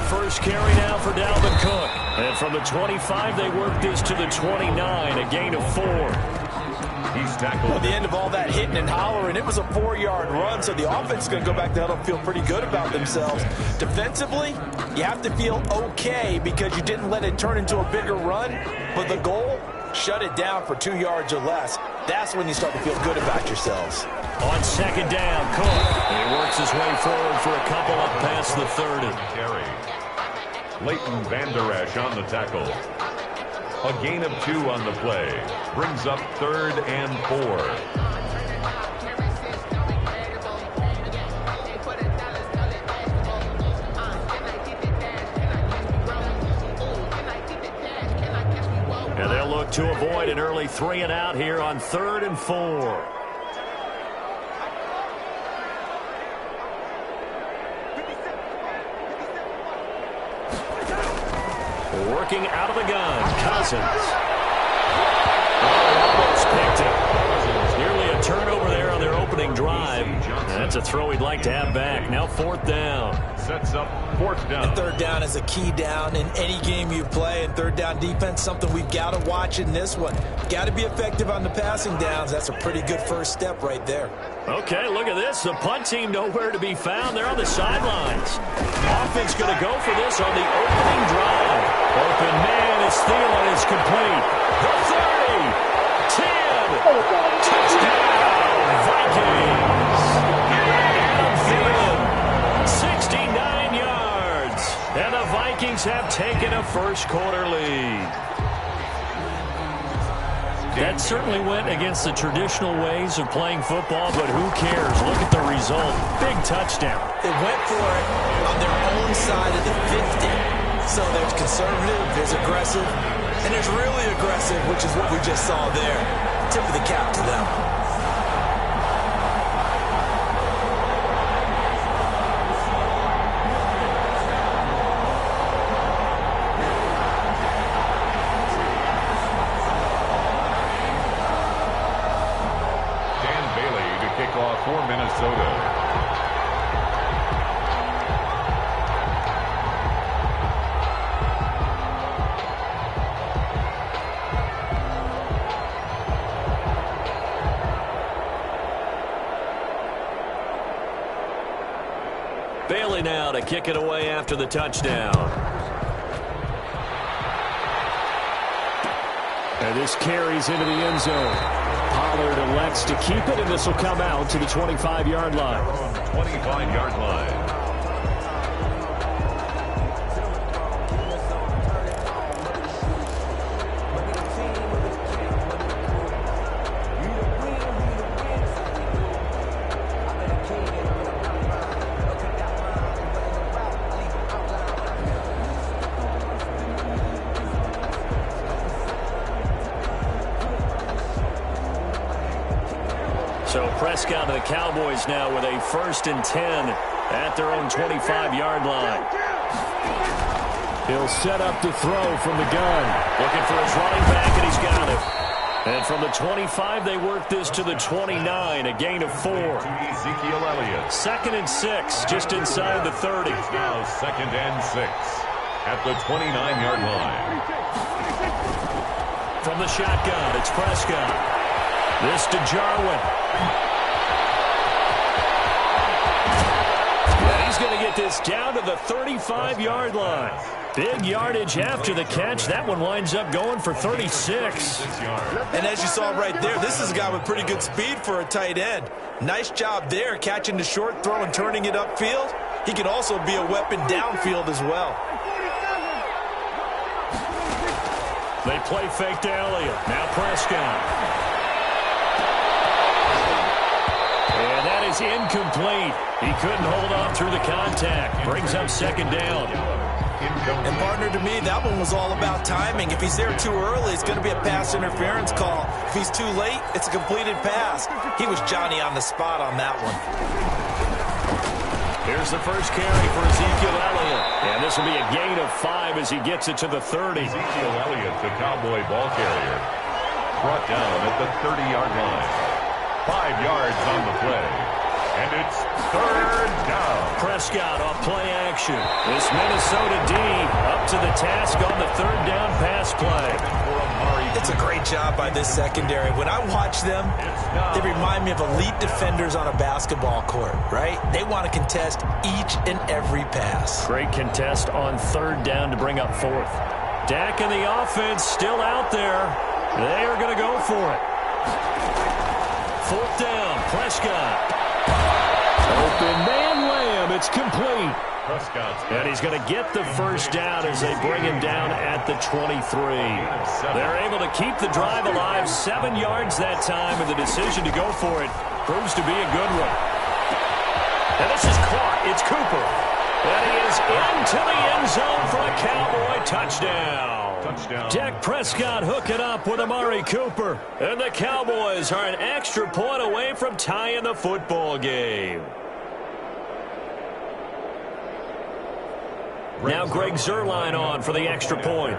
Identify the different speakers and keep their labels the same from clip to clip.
Speaker 1: first carry now for Dalvin Cook. And from the 25, they work this to the 29, a gain of 4.
Speaker 2: He's tackled.
Speaker 3: At the end of all that hitting and hollering, it was a 4-yard run, so the offense is going to go back to huddle and feel pretty good about themselves. Defensively, you have to feel okay because you didn't let it turn into a bigger run, but the goal, shut it down for 2 yards or less. That's when you start to feel good about yourselves.
Speaker 1: On second down, Cook. And he works his way forward for a couple up past the 30.
Speaker 2: Carry. Leighton Vander Esch on the tackle. A gain of 2 on the play. Brings up 3rd and 4.
Speaker 1: And they'll look to avoid an early 3 and out here on 3rd and 4. Working out of the gun, Cousins. Almost picked it. Nearly a turnover there on their opening drive. That's a throw he'd like to have back. Now 4th down.
Speaker 2: Sets up 4th down.
Speaker 3: And 3rd down is a key down in any game you play. And 3rd down defense, something we've got to watch in this one. Got to be effective on the passing downs. That's a pretty good first step right there.
Speaker 1: Okay, look at this. The punt team nowhere to be found. They're on the sidelines. Offense going to go for this on the opening drive. Open man as Thielen is complete. The 30, 10, touchdown, Vikings. Adam Thielen, 69 yards. And the Vikings have taken a first-quarter lead. That certainly went against the traditional ways of playing football, but who cares? Look at the result. Big touchdown.
Speaker 3: They went for it on their own side of the 50. So there's conservative, there's aggressive, and there's really aggressive, which is what we just saw there. Tip of the cap to them.
Speaker 2: Dan Bailey to kick off for Minnesota.
Speaker 1: Bailey now to kick it away after the touchdown. And this carries into the end zone. Pollard elects to keep it, and this will come out to the 25-yard line.
Speaker 2: 25-yard line.
Speaker 1: So Prescott and the Cowboys now with a 1st and 10 at their own 25-yard line. He'll set up to throw from the gun. Looking for his running back, and he's got it. And from the 25, they work this to the 29, a gain of 4.
Speaker 2: Ezekiel Elliott.
Speaker 1: 2nd and 6, just inside the 30.
Speaker 2: Now 2nd and 6 at the 29-yard line.
Speaker 1: From the shotgun, it's Prescott. This to Jarwin. And he's going to get this down to the 35-yard line. Big yardage after the catch. That one winds up going for 36.
Speaker 3: And as you saw right there, this is a guy with pretty good speed for a tight end. Nice job there, catching the short throw and turning it upfield. He can also be a weapon downfield as well.
Speaker 1: They play fake to Elliott. Now Prescott. And that is incomplete. He couldn't hold on through the contact. Brings up 2nd down.
Speaker 3: And partner, to me, that one was all about timing. If he's there too early, it's going to be a pass interference call. If he's too late, it's a completed pass. He was Johnny on the spot on that one.
Speaker 1: Here's the first carry for Ezekiel Elliott. And this will be a gain of 5 as he gets it to the 30.
Speaker 2: Ezekiel Elliott, the Cowboy ball carrier, brought down at the 30-yard line. 5 yards on the play. And it's third down.
Speaker 1: Prescott off play action. This Minnesota D up to the task on the third down pass play.
Speaker 3: It's a great job by this secondary. When I watch them, they remind me of elite defenders on a basketball court, right? They want to contest each and every pass.
Speaker 1: Great contest on third down to bring up fourth. Dak and the offense still out there. They are going to go for it. Fourth down, Prescott. Open man, Lamb. It's complete. And he's going to get the first down as they bring him down at the 23. They're able to keep the drive alive, 7 yards that time, and the decision to go for it proves to be a good one. And this is caught. It's Cooper. And he is into the end zone for a Cowboy touchdown. Dak Prescott hooking up with Amari Cooper. And the Cowboys are an extra point away from tying the football game. Now Greg Zuerlein on for the extra point.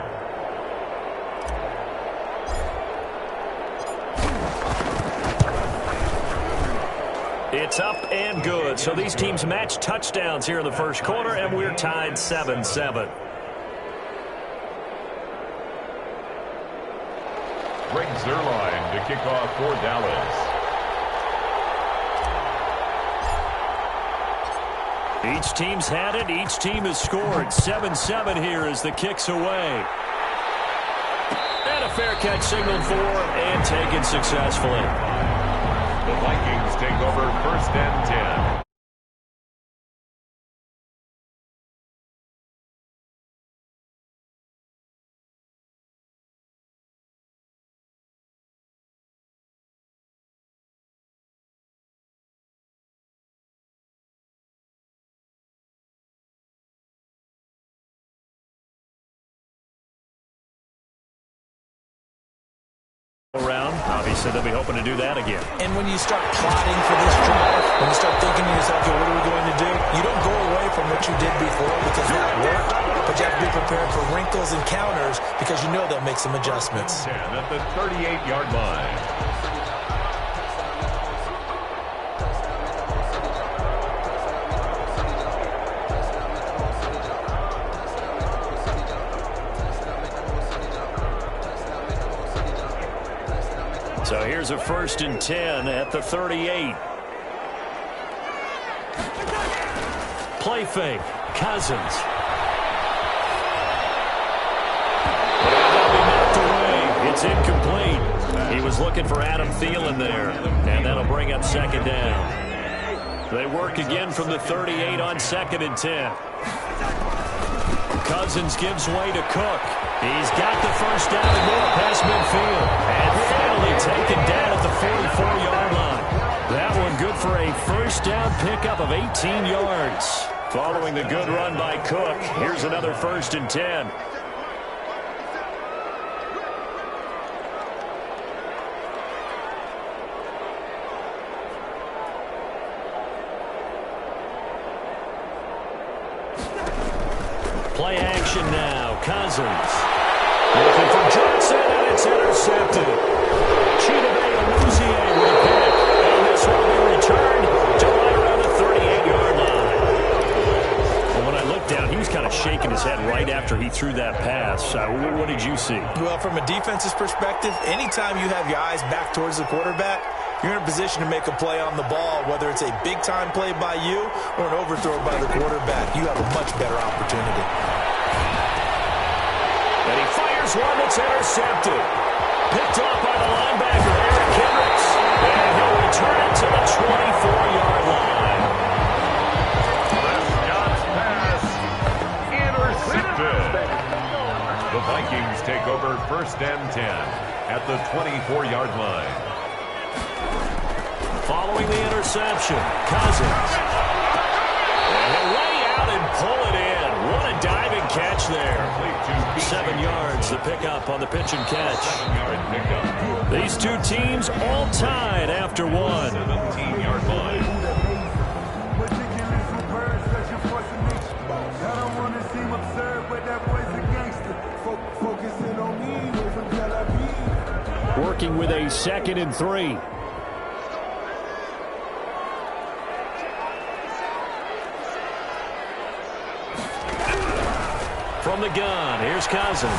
Speaker 1: It's up and good. So these teams match touchdowns here in the first quarter, and we're tied 7-7.
Speaker 2: Greg Zuerlein to kick off for Dallas.
Speaker 1: Each team's had it. Each team has scored. 7-7 here as the kick's away. And a fair catch signaled for and taken successfully.
Speaker 2: The Vikings take over first and 10.
Speaker 1: Around. Obviously, they'll be hoping to do that again.
Speaker 3: And when you start plotting for this drive, when you start thinking to yourself, okay, what are we going to do? You don't go away from what you did before because that worked, but you have to be prepared for wrinkles and counters because you know they'll make some adjustments.
Speaker 2: 10 at the 38-yard line.
Speaker 1: So here's a first and 10 at the 38. Play fake. Cousins. That'll be knocked away. It's incomplete. He was looking for Adam Thielen there, and that'll bring up second down. They work again from the 38 on second and 10. Cousins gives way to Cook. He's got the first down and more past midfield. And finally taken down at the 44-yard line. That one good for a first down pickup of 18 yards. Following the good run by Cook, here's another first and 10. Play action now. Cousins. Looking for Johnson, and it's intercepted. Chidobe with a pick. And this will be returned to right around the 38-yard line. Well, when I looked down, he was kind of shaking his head right after he threw that pass. What did you see?
Speaker 3: Well, from a defense's perspective, anytime you have your eyes back towards the quarterback, you're in a position to make a play on the ball, whether it's a big-time play by you or an overthrow by the quarterback. You have a much better opportunity.
Speaker 1: And he fires one that's intercepted. Picked off by the linebacker, Eric Kendricks. And he'll return it to the 24-yard line.
Speaker 2: Prescott's pass intercepted. The Vikings take over first and 10 at the 24-yard line.
Speaker 1: Following the interception, Cousins. And he'll lay out and pull it in. What a diving catch there. 7 yards, the pickup on the pitch and catch.
Speaker 2: 7-yard pickup.
Speaker 1: These two teams all tied after one.
Speaker 2: 17-yard line.
Speaker 1: Working with a 2nd and 3. From the gun, here's Cousins. Into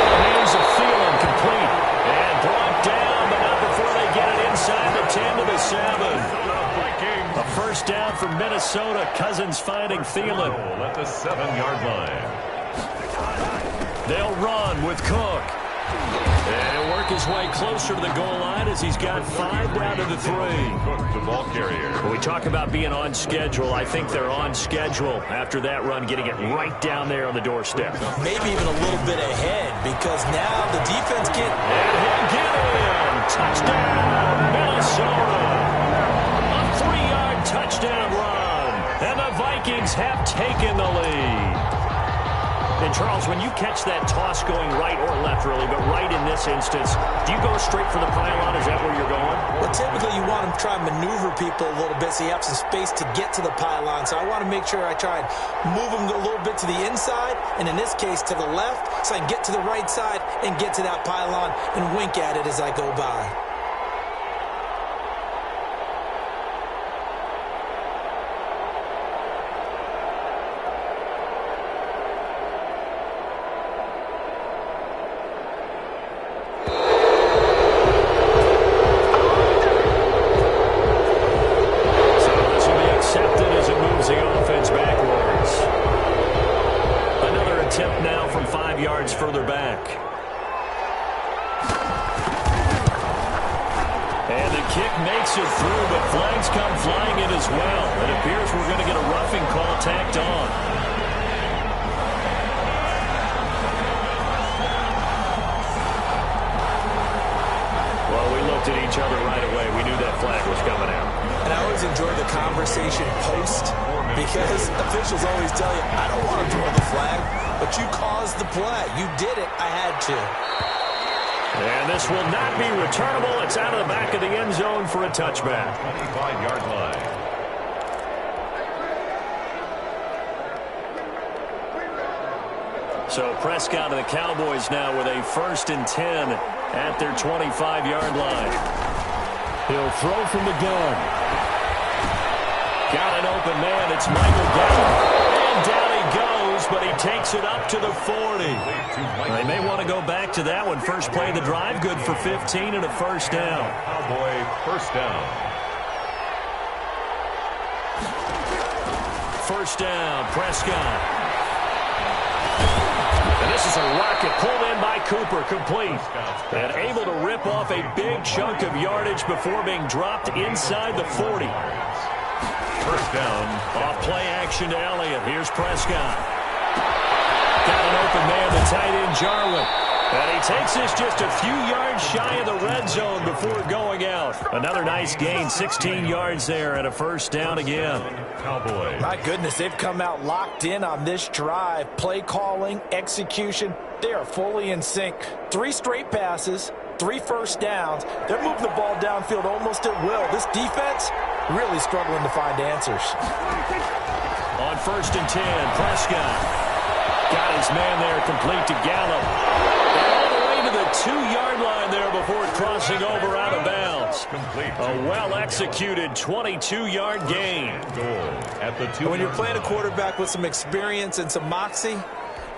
Speaker 1: the hands of Thielen, complete. And brought down, but not before they get it inside the 10 to the 7. A first down for Minnesota. Cousins finding Thielen.
Speaker 2: At the 7-yard line.
Speaker 1: They'll run with Cook. And he'll work his way closer to the goal line as he's got 5 down to the 3.
Speaker 2: Cook, the ball carrier.
Speaker 1: When we talk about being on schedule, I think they're on schedule after that run, getting it right down there on the doorstep.
Speaker 3: Maybe even a little bit ahead, because now the defense can't.
Speaker 1: And he'll get in. Touchdown, Minnesota. A 3-yard touchdown run. And the Vikings have taken the lead. And, Charles, when you catch that toss going right or left, really, but right in this instance, do you go straight for the pylon? Is that where you're going?
Speaker 3: Well, typically you want to try and maneuver people a little bit so you have some space to get to the pylon. So I want to make sure I try and move them a little bit to the inside, and in this case to the left, so I can get to the right side and get to that pylon and wink at it as I go by.
Speaker 1: Further back. And the kick makes it through, but flags come flying in as well. It appears we're going to get a roughing call tacked on. Well, we looked at each other right away. We knew that flag was coming out.
Speaker 3: And I always enjoy the conversation post, because officials always tell you, I don't want to throw the flag. But you caused the play. You did it. I had to.
Speaker 1: And this will not be returnable. It's out of the back of the end zone for a touchback.
Speaker 2: 25-yard line.
Speaker 1: So Prescott and the Cowboys now with a 1st and 10 at their 25-yard line. He'll throw from the gun. Got an open man. It's Michael Gallup. And down he goes, but he takes it up to the 40. They may want to go back to that one. First play of the drive, good for 15 and a first down.
Speaker 2: Cowboy first down.
Speaker 1: First down, Prescott. And this is a rocket pulled in by Cooper, complete. And able to rip off a big chunk of yardage before being dropped inside the 40.
Speaker 2: First down.
Speaker 1: Off play action to Elliott. Here's Prescott. Got an open man, the tight end, Jarwin. And he takes this just a few yards shy of the red zone before going out. Another nice gain, 16 yards there and a first down again.
Speaker 2: Cowboys.
Speaker 3: My goodness, they've come out locked in on this drive. Play calling, execution, they are fully in sync. 3 straight passes, 3 first downs. They're moving the ball downfield almost at will. This defense really struggling to find answers.
Speaker 1: On 1st and 10, Prescott. Got his man there, complete to Gallup. And all the way to the 2-yard line there before crossing over out of bounds. A well-executed 22-yard gain.
Speaker 2: Goal at the 2.
Speaker 3: When you're playing a quarterback with some experience and some moxie,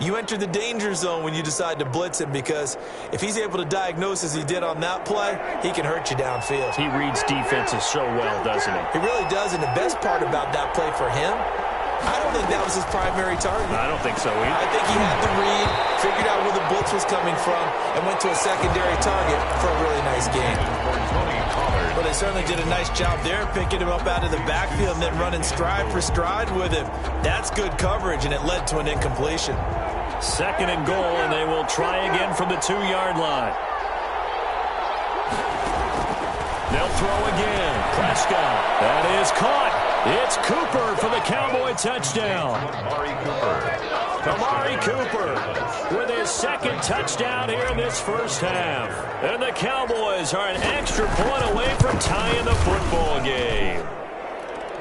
Speaker 3: you enter the danger zone when you decide to blitz him, because if he's able to diagnose as he did on that play, he can hurt you downfield.
Speaker 1: He reads defenses so well, doesn't he?
Speaker 3: He really does, and the best part about that play for him, I don't think that was his primary target.
Speaker 1: I don't think so either.
Speaker 3: I think he had the read, figured out where the blitz was coming from, and went to a secondary target for a really nice gain. But they certainly did a nice job there, picking him up out of the backfield and then running stride for stride with him. That's good coverage, and it led to an incompletion.
Speaker 1: 2nd and goal, and they will try again from the 2-yard line. They'll throw again. Prescott. That is caught. It's Cooper for the Cowboy touchdown. Amari Cooper with his 2nd touchdown here in this first half. And the Cowboys are an extra point away from tying the football game.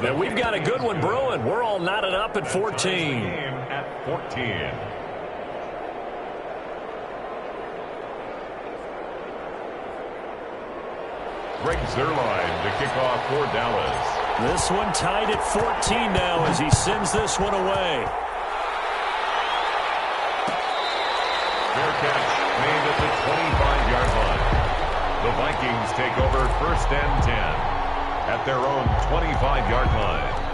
Speaker 1: And we've got a good one brewing. We're all knotted up at 14.
Speaker 2: At 14. Greg Zuerlein to kick off for Dallas.
Speaker 1: This one tied at 14 now as he sends this one away.
Speaker 2: 25-yard line. The Vikings take over 1st and 10 at their own 25-yard line.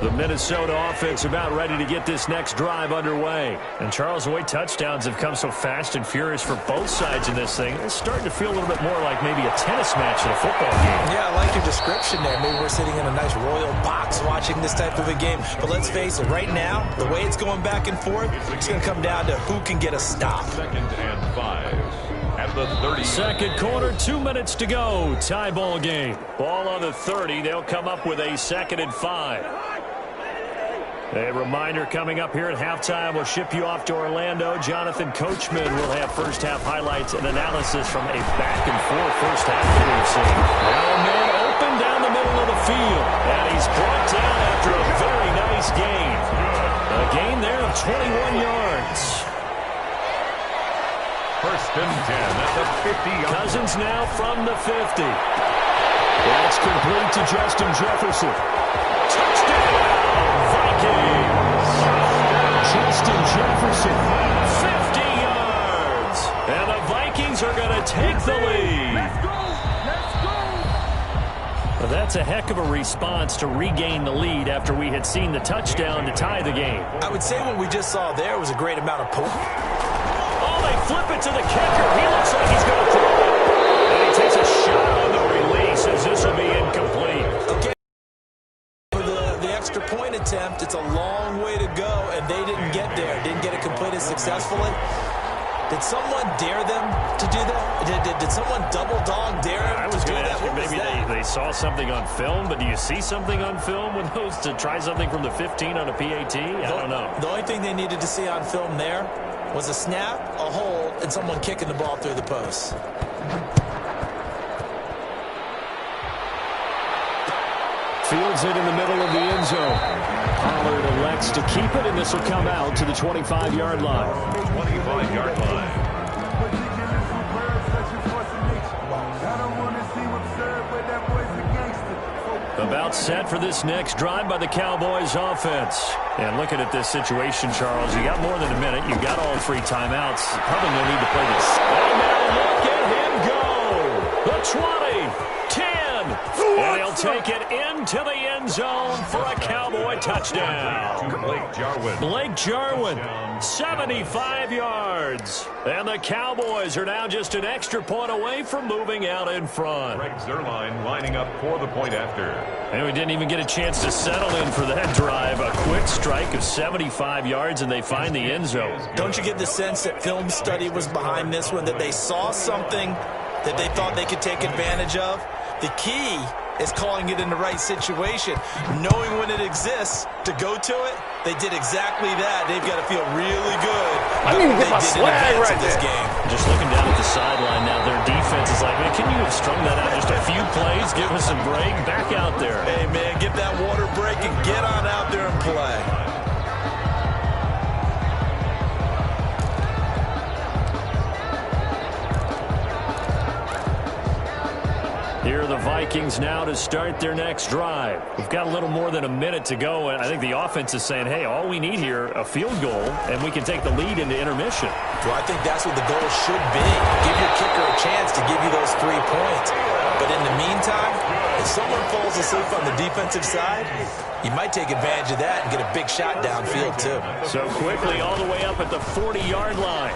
Speaker 1: The Minnesota offense about ready to get this next drive underway. And Charles, the way touchdowns have come so fast and furious for both sides in this thing, it's starting to feel a little bit more like maybe a tennis match in a football game.
Speaker 3: Yeah, I like your description there. Maybe we're sitting in a nice royal box watching this type of a game. But let's face it, right now, the way it's going back and forth, it's going to come down to who can get a stop.
Speaker 2: 2nd and 5 at the 30.
Speaker 1: Second quarter, 2 minutes to go. Tie ball game. Ball on the 30. They'll come up with a 2nd and 5. A reminder coming up here at halftime. We'll ship you off to Orlando. Jonathan Coachman will have first-half highlights and analysis from a back-and-forth first half that we've seen. Now a man open down the middle of the field. And he's brought down after a very nice gain. A gain there of 21 yards.
Speaker 2: 1st and 10 at the 50.
Speaker 1: Cousins now from the 50. That's complete to Justin Jefferson. Touchdown! Justin Jefferson, 50 yards. And the Vikings are going to take the lead.
Speaker 4: Let's go.
Speaker 1: Well, that's a heck of a response to regain the lead after we had seen the touchdown to tie the game.
Speaker 3: I would say what we just saw there was a great amount of pull.
Speaker 1: Oh, they flip it to the kicker. He looks like he's going to throw it. And he takes a shot on the release as this will be incomplete.
Speaker 3: Okay. Extra point attempt. It's a long way to go, and they didn't get there. Didn't get it completed successfully. Did someone dare them to do that? Did someone double dog dare them?
Speaker 1: I was going to ask you, maybe
Speaker 3: they
Speaker 1: they saw something on film, but do you see something on film with those to try something from the 15 on a PAT? I don't know.
Speaker 3: The only thing they needed to see on film there was a snap, a hold, and someone kicking the ball through the post.
Speaker 1: Fields it in the middle of the end zone. Pollard elects to keep it, and this will come out to the 25-yard line.
Speaker 2: 25-yard line.
Speaker 1: About set for this next drive by the Cowboys offense. And looking at this situation, Charles, you got more than a minute. You got all 3 timeouts. Probably no need to play this. And now look at him go. The 20, 10. And he'll take it into the end zone for a Cowboy touchdown.
Speaker 2: To Blake Jarwin.
Speaker 1: Blake Jarwin, 75 yards. And the Cowboys are now just an extra point away from moving out in front.
Speaker 2: Greg Zuerlein lining up for the point after.
Speaker 1: And we didn't even get a chance to settle in for that drive. A quick strike of 75 yards, and they find the end zone.
Speaker 3: Don't you get the sense that film study was behind this one, that they saw something that they thought they could take advantage of? The key is calling it in the right situation, knowing when it exists to go to it. They did exactly that. They've got to feel really good.
Speaker 4: I didn't even get my swag right
Speaker 3: this
Speaker 4: there.
Speaker 3: game.
Speaker 1: Just looking down at the sideline now, their defense is like, man, can you have strung that out just a few plays? Give us a break. Back out there.
Speaker 3: Hey, man, get that water break and get on out there and play.
Speaker 1: Here are the Vikings now to start their next drive. We've got a little more than a minute to go, and I think the offense is saying, hey, all we need here, a field goal, and we can take the lead into intermission.
Speaker 3: Well, I think that's what the goal should be. Give your kicker a chance to give you those 3 points. But in the meantime, if someone falls asleep on the defensive side, you might take advantage of that and get a big shot downfield, too.
Speaker 1: So quickly all the way up at the 40-yard line.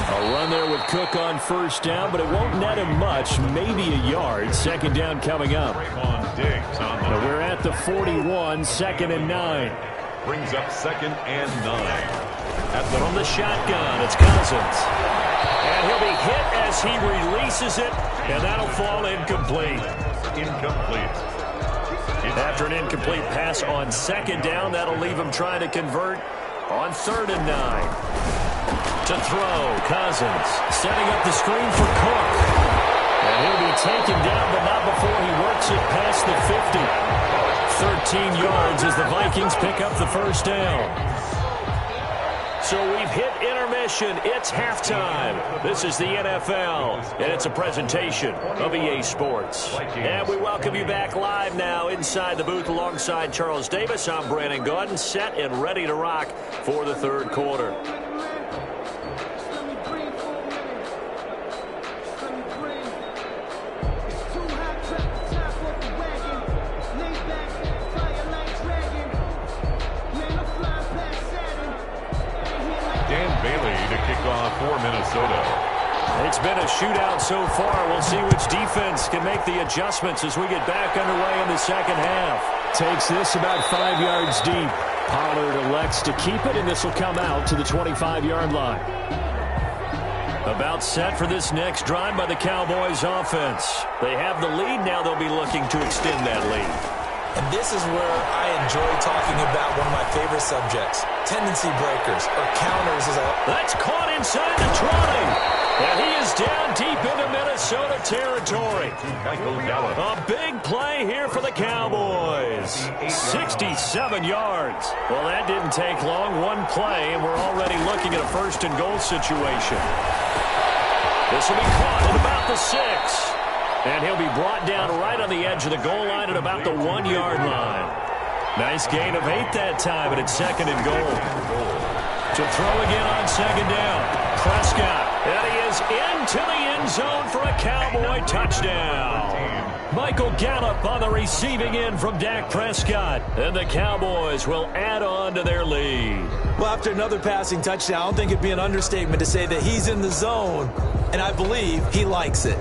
Speaker 1: A run there with Cook on first down, but it won't net him much, maybe a yard. Second down coming up. But we're at the 41, 2nd and 9.
Speaker 2: Brings up 2nd and 9.
Speaker 1: From the shotgun, it's Cousins. And he'll be hit as he releases it, and that'll fall incomplete.
Speaker 2: Incomplete.
Speaker 1: After an incomplete pass on 2nd down, that'll leave him trying to convert on 3rd and 9. To throw, Cousins setting up the screen for Cook. And he'll be taken down, but not before he works it past the 50. 13 yards as the Vikings pick up the first down. So we've hit intermission. possession. It's halftime. This is the NFL, and it's a presentation of EA Sports. And we welcome you back live now inside the booth alongside Charles Davis. I'm Brandon Gaudin, set and ready to rock for the third quarter.
Speaker 2: For Minnesota.
Speaker 1: It's been a shootout so far. We'll see which defense can make the adjustments as we get back underway in the second half.
Speaker 4: Takes this about 5 yards deep. Pollard elects to keep it, and this will come out to the 25-yard line.
Speaker 1: About set for this next drive by the Cowboys offense. They have the lead. Now they'll be looking to extend that lead.
Speaker 3: And this is where I enjoy talking about one of my favorite subjects, tendency breakers or counters.
Speaker 1: That's caught inside the 20. And he is down deep into Minnesota territory. A big play here for the Cowboys. 67 yards. Well, that didn't take long. One play, and we're already looking at a first-and-goal situation. This will be caught at about the 6. And he'll be brought down right on the edge of the goal line at about the 1-yard line. Nice gain of 8 that time, but it's second and goal. To throw again on second down. Prescott. And he is into the end zone for a Cowboy touchdown. Michael Gallup on the receiving end from Dak Prescott. And the Cowboys will add on to their lead.
Speaker 3: Well, after another passing touchdown, I don't think it'd be an understatement to say that he's in the zone. And I believe he likes it.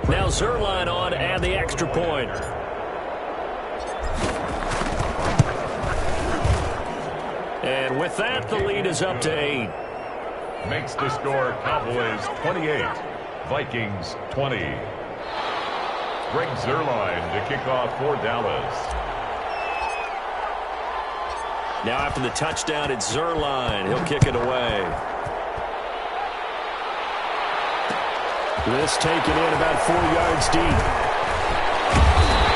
Speaker 1: Now Zerline on and the extra point. And with that, the lead is up to 8.
Speaker 2: Makes the score Cowboys 28, Vikings 20. Greg Zerline to kick off for Dallas.
Speaker 1: Now after the touchdown, it's Zerline. He'll kick it away.
Speaker 4: This taken in about 4 yards deep.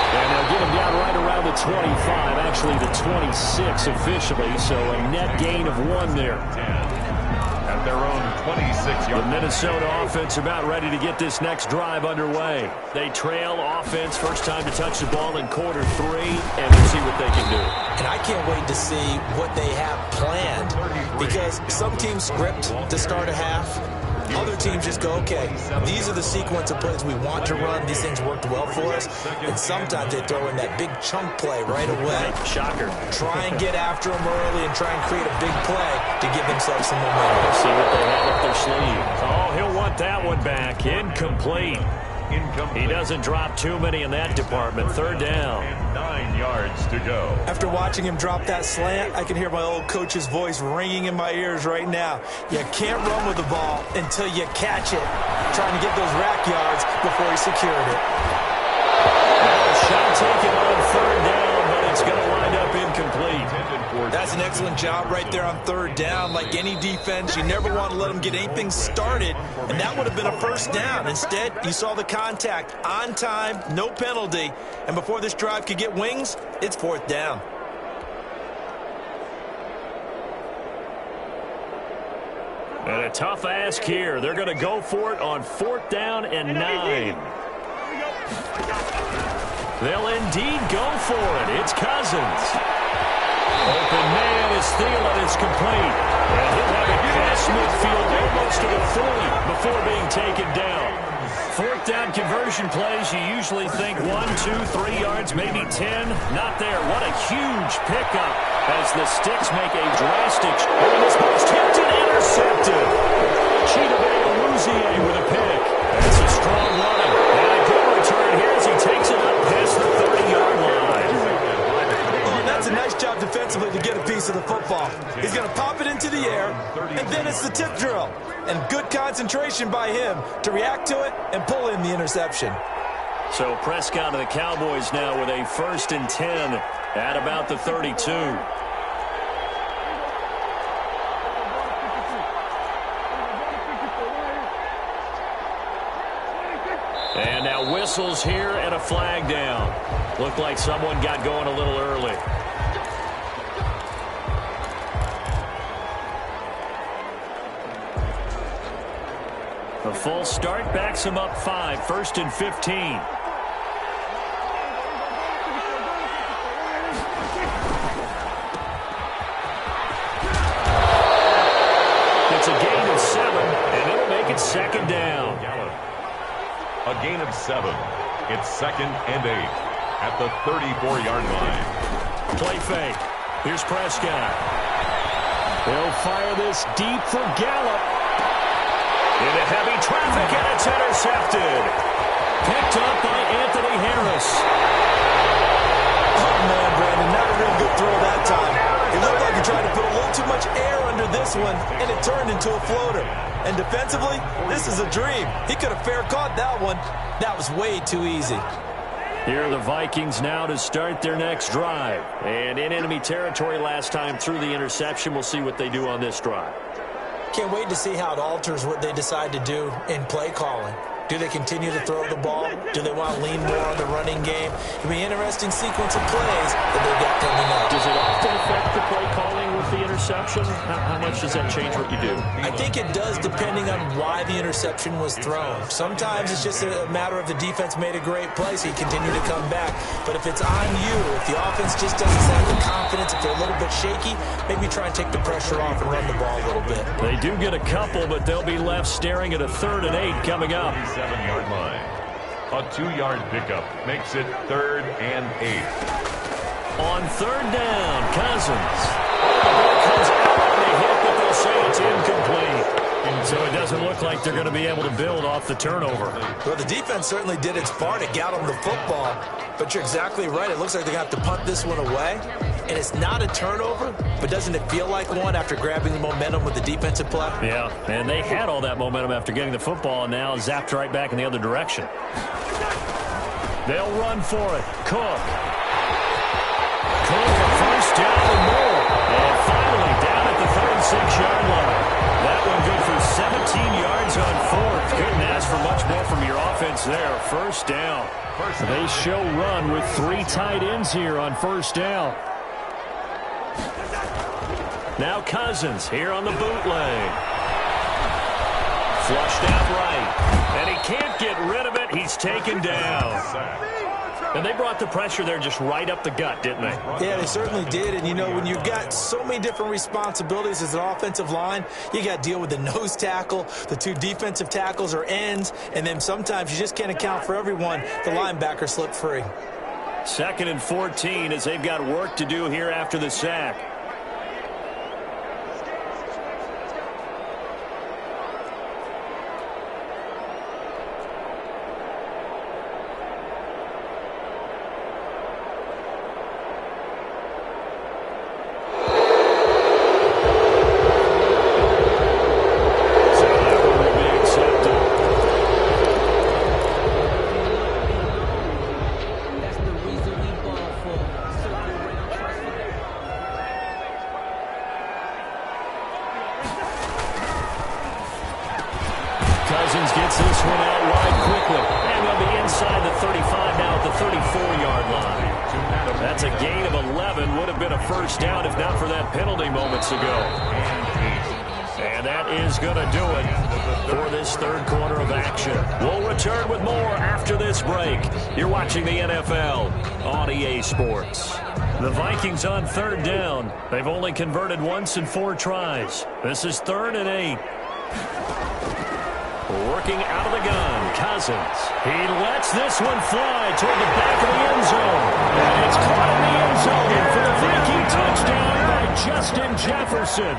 Speaker 4: And they'll get him down right around the 25, actually the 26 officially, so a net gain of 1 there.
Speaker 2: At their own 26-yard.
Speaker 1: The Minnesota offense about ready to get this next drive underway. They trail offense, first time to touch the ball in quarter 3, and we'll see what they can do.
Speaker 3: And I can't wait to see what they have planned, because some teams script to start a half. Other teams just go, okay, these are the sequence of plays we want to run. These things worked well for us. And sometimes they throw in that big chunk play right away.
Speaker 1: Shocker.
Speaker 3: Try and get after them early and try and create a big play to give themselves some momentum.
Speaker 1: We'll see what they have up their sleeve. Oh, he'll want that one back. Incomplete. He doesn't drop too many in that department. Third down.
Speaker 2: 9 yards to go.
Speaker 3: After watching him drop that slant, I can hear my old coach's voice ringing in my ears right now. You can't run with the ball until you catch it. Trying to get those rack yards before he secured it.
Speaker 1: Shot taken on third down, but it's going to wind up incomplete.
Speaker 3: That's an excellent job right there on third down. Like any defense, you never want to let them get anything started, and that would have been a first down. Instead, you saw the contact on time, no penalty, and before this drive could get wings, it's fourth down.
Speaker 1: And a tough ask here. They're going to go for it on fourth down and 9. They'll indeed go for it. It's Cousins. Open man is Thielen. It's complete. And he'll have it past midfield almost to the 40 before being taken down. Fourth down conversion plays, you usually think 1, 2, 3 yards, maybe 10. Not there. What a huge pickup as the Sticks make a drastic. And this ball's tipped and intercepted. Chidobe with a pick. That's a strong running. And a good return here as he takes it up past the 30-yard line.
Speaker 3: Oh, and that's a nice job defensively to get a piece of the football. He's going to pop it into the air, and then it's the tip drill. And good concentration by him to react to it and pull in the interception.
Speaker 1: So Prescott and the Cowboys now with a 1st and 10 at about the 32. And now whistles here and a flag down. Looked like someone got going a little early. A full start backs him up 5, 1st and 15. It's a gain of 7, and it'll make it 2nd down.
Speaker 2: A gain of 7. It's 2nd and 8 at the 34-yard line.
Speaker 1: Play fake. Here's Prescott.
Speaker 4: They'll fire this deep for Gallup.
Speaker 1: Into heavy traffic, and it's intercepted. Picked up by Anthony Harris.
Speaker 3: Oh, man, Brandon, not a real good throw that time. It looked like he tried to put a little too much air under this one, and it turned into a floater. And defensively, this is a dream. He could have fair caught that one. That was way too easy.
Speaker 1: Here are the Vikings now to start their next drive. And in enemy territory last time through the interception. We'll see what they do on this drive.
Speaker 3: Can't wait to see how it alters what they decide to do in play calling. Do they continue to throw the ball? Do they want to lean more on the running game? It'll be an interesting sequence of plays that they've got coming up.
Speaker 1: Does it often affect the play calling with the interception? How much does that change what you do?
Speaker 3: I think it does, depending on why the interception was thrown. Sometimes it's just a matter of the defense made a great play, so you continue to come back. But if it's on you, if the offense just doesn't have the confidence, if they're a little bit shaky, maybe try and take the pressure off and run the ball a little bit.
Speaker 1: They do get a couple, but they'll be left staring at a 3rd and 8 coming up.
Speaker 2: 7-yard line. A 2-yard pickup makes it 3rd and 8.
Speaker 1: On 3rd down, Cousins. The ball comes out on the hit, but they'll say it's incomplete. So it doesn't look like they're going to be able to build off the turnover.
Speaker 3: Well, the defense certainly did its part to get them the football. But you're exactly right. It looks like they're going to have to punt this one away. And it's not a turnover, but doesn't it feel like one after grabbing the momentum with the defensive play?
Speaker 1: Yeah, and they had all that momentum after getting the football, and now zapped right back in the other direction. They'll run for it. Cook. Cook, a 1st down and more. And finally, down at the 36-yard line. That one good for 17 yards on 4th. Couldn't ask for much more from your offense there. 1st down.
Speaker 4: They show run with 3 tight ends here on 1st down.
Speaker 1: Now Cousins here on the bootleg. Flushed out right. And he can't get rid of it. He's taken down. And they brought the pressure there just right up the gut, didn't they?
Speaker 3: Yeah, they certainly did. And, you know, when you've got so many different responsibilities as an offensive line, you got to deal with the nose tackle, the 2 defensive tackles or ends, and then sometimes you just can't account for everyone. The linebacker slipped free.
Speaker 1: 2nd and 14 as they've got work to do here after the sack. Cousins gets this one out wide quickly. And they'll be inside the 35 now at the 34-yard line. That's a gain of 11. Would have been a 1st down if not for that penalty moments ago. And that is going to do it for this 3rd quarter of action. We'll return with more after this break. You're watching the NFL on EA Sports. The Vikings on 3rd down. They've only converted once in 4 tries. This is 3rd and 8. Working out of the gun, Cousins. He lets this one fly toward the back of the end zone. And it's caught in the end zone for the Viking touchdown by Justin Jefferson.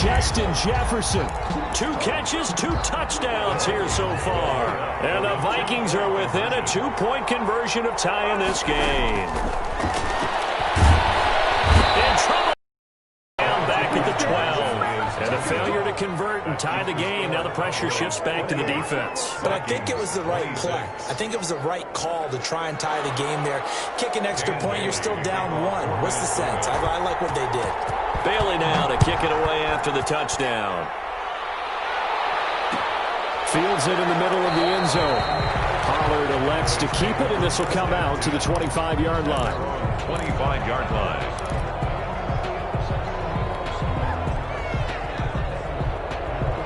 Speaker 1: Justin Jefferson. 2 catches, 2 touchdowns here so far. And the Vikings are within a 2-point conversion of tying this game. In trouble. Down back at the 12. And a failure to convert and tie the game. Now the pressure shifts back to the defense.
Speaker 3: But I think it was the right play. I think it was the right call to try and tie the game there. Kick an extra point, you're still down 1. What's the sense? I like what they did.
Speaker 1: Bailey now to kick it away after the touchdown.
Speaker 4: Fields it in the middle of the end zone. Pollard elects to keep it, and this will come out to the 25-yard line.
Speaker 2: 25-yard line.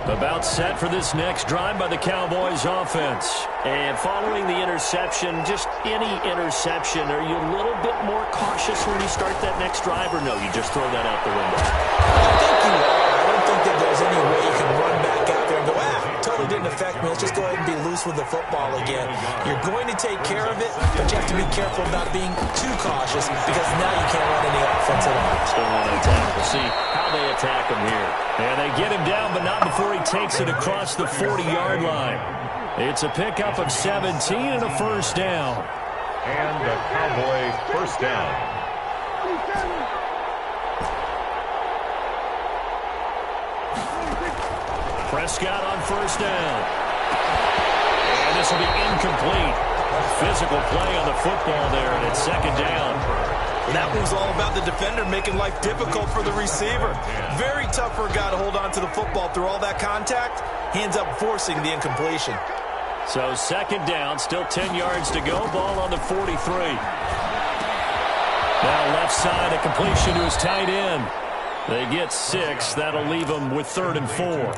Speaker 1: About set for this next drive by the Cowboys offense.
Speaker 4: And following the interception, just any interception, are you a little bit more cautious when you start that next drive, or no, you just throw that out the window?
Speaker 3: I think you are. I don't think that there's any way you can run back out there and go, totally didn't affect me. Let's just go ahead and be loose with the football again. You're going to take care of it, but you have to be careful about being too cautious because now you can't run any offense at all.
Speaker 4: Still on attack. We'll see how they attack him here.
Speaker 1: And they get him down, but not before he takes it across the 40-yard line. It's a pickup of 17 and a first down.
Speaker 2: And a Cowboy first down.
Speaker 1: Prescott on first down. And this will be incomplete. Physical play on the football there, and it's second down.
Speaker 3: That was all about the defender making life difficult for the receiver. Very tough for a guy to hold on to the football through all that contact. He ends up forcing the incompletion.
Speaker 1: So second down, still 10 yards to go. Ball on the 43. Now left side, a completion to his tight end. They get 6. That'll leave them with 3rd and 4.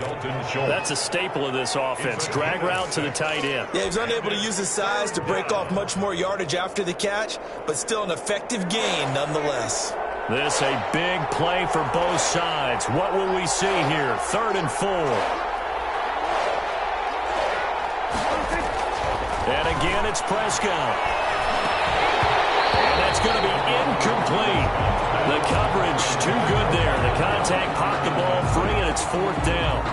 Speaker 1: That's a staple of this offense. Drag route to the tight end.
Speaker 3: Yeah, he's unable to use his size to break off much more yardage after the catch, but still an effective gain nonetheless.
Speaker 1: This a big play for both sides. What will we see here? 3rd and 4. And again, it's Prescott. And that's going to be incomplete. The coverage too good there. The contact popped the ball free, and it's 4th down.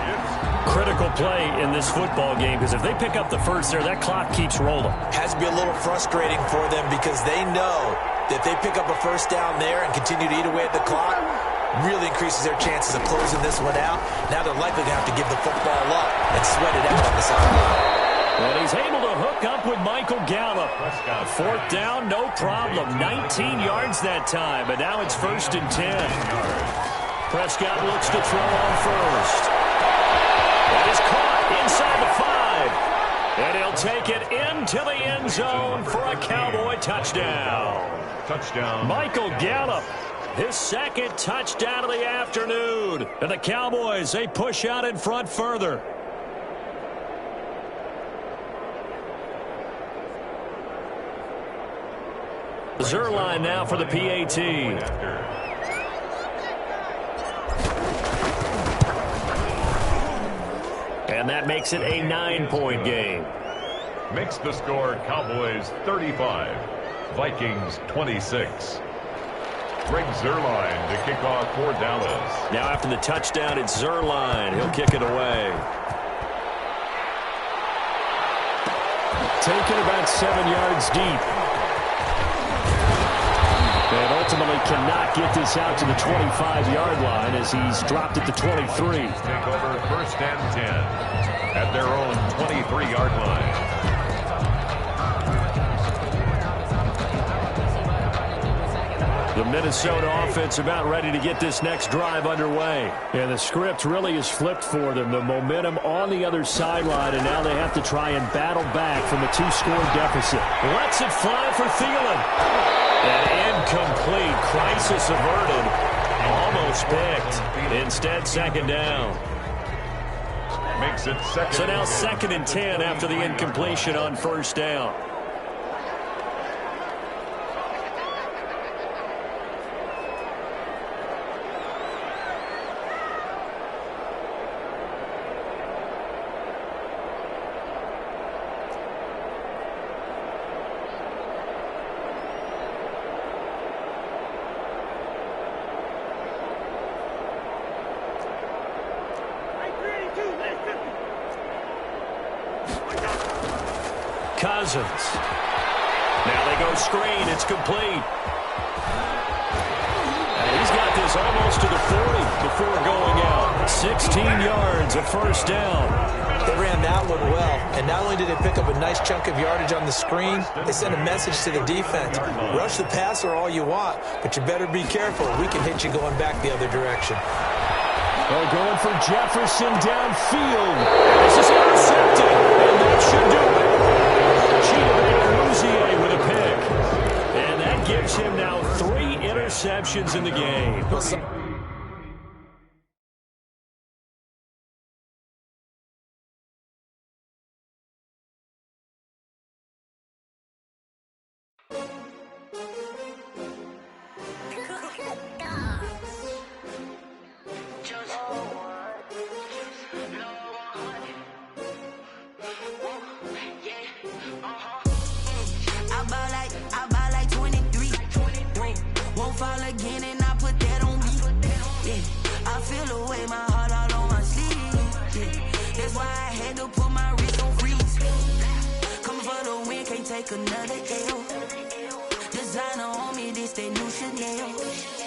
Speaker 1: Critical play in this football game, because if they pick up the first there, that clock keeps rolling.
Speaker 3: Has to be a little frustrating for them because they know that if they pick up a first down there and continue to eat away at the clock, really increases their chances of closing this one out. Now they're likely going to have to give the football up and sweat it out on the sideline.
Speaker 1: And he's able to hook up with Michael Gallup. 4th down, no problem. 19 yards that time, but now it's 1st and 10. Prescott looks to throw on first. That is caught inside the 5. And he'll take it into the end zone for a Cowboy touchdown.
Speaker 2: Touchdown.
Speaker 1: Michael Gallup, his 2nd touchdown of the afternoon. And the Cowboys, they push out in front further. Zerline now for the PAT. And that makes it a 9-point game.
Speaker 2: Makes the score Cowboys 35, Vikings 26. Greg Zerline to kick off for Dallas.
Speaker 1: Now after the touchdown, it's Zerline. He'll kick it away. Taken about 7 yards deep. And ultimately cannot get this out to the 25-yard line as he's dropped it to 23.
Speaker 2: Take over 1st and 10 at their own 23-yard line.
Speaker 1: The Minnesota offense about ready to get this next drive underway. And the script really is flipped for them. The momentum on the other sideline, and now they have to try and battle back from a 2-score deficit. Lets it fly for Thielen. And incomplete. Crisis averted. Almost picked. Instead, 2nd down.
Speaker 2: Makes it 2nd.
Speaker 1: So now 2nd and 10 after the incompletion on 1st down. Cousins. Now they go screen. It's complete. And he's got this almost to the 40 before going out. 16 yards, a 1st down.
Speaker 3: They ran that one well, and not only did they pick up a nice chunk of yardage on the screen, they sent a message to the defense. Rush the passer all you want, but you better be careful. We can hit you going back the other direction.
Speaker 1: They're going for Jefferson downfield. This is intercepted, and that should do it. Cheetah with a pick. And that gives him now 3 interceptions in the game.
Speaker 5: wear my heart out on my sleeve. Yeah. That's why I had to put my wrist on freeze. Coming for the win, can't take another L. Designer on me, this that new Chanel.